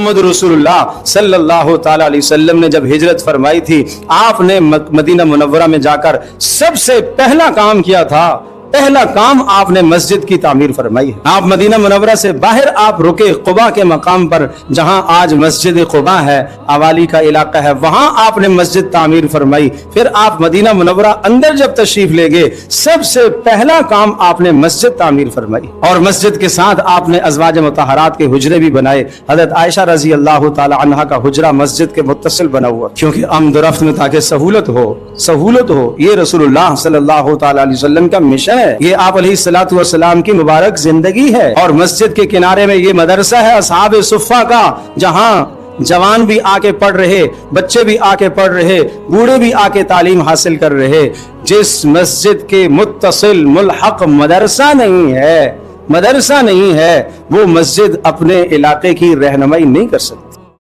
محمد رسول اللہ صلی اللہ تعالی علیہ وسلم نے جب ہجرت فرمائی تھی، آپ نے مدینہ منورہ میں جا کر سب سے پہلا کام کیا تھا، پہلا کام آپ نے مسجد کی تعمیر فرمائی ہے۔ آپ مدینہ منورہ سے باہر آپ رکے قباء کے مقام پر، جہاں آج مسجد قباء ہے، اوالی کا علاقہ ہے، وہاں آپ نے مسجد تعمیر فرمائی۔ پھر آپ مدینہ منورہ اندر جب تشریف لے گئے، سب سے پہلا کام آپ نے مسجد تعمیر فرمائی، اور مسجد کے ساتھ آپ نے ازواج مطہرات کے حجرے بھی بنائے۔ حضرت عائشہ رضی اللہ تعالی عنہا کا حجرہ مسجد کے متصل بنا ہوا، کیونکہ آمد و رفت میں تاکہ سہولت ہو، یہ رسول اللہ صلی اللہ تعالی علیہ وسلم کا مشن ہے، یہ آپ علیہ الصلوۃ والسلام کی مبارک زندگی ہے۔ اور مسجد کے کنارے میں یہ مدرسہ ہے اصحاب صفہ کا، جہاں جوان بھی آ کے پڑھ رہے، بچے بھی آ کے پڑھ رہے، بوڑھے بھی آ کے تعلیم حاصل کر رہے۔ جس مسجد کے متصل ملحق مدرسہ نہیں ہے، وہ مسجد اپنے علاقے کی رہنمائی نہیں کر سکتی۔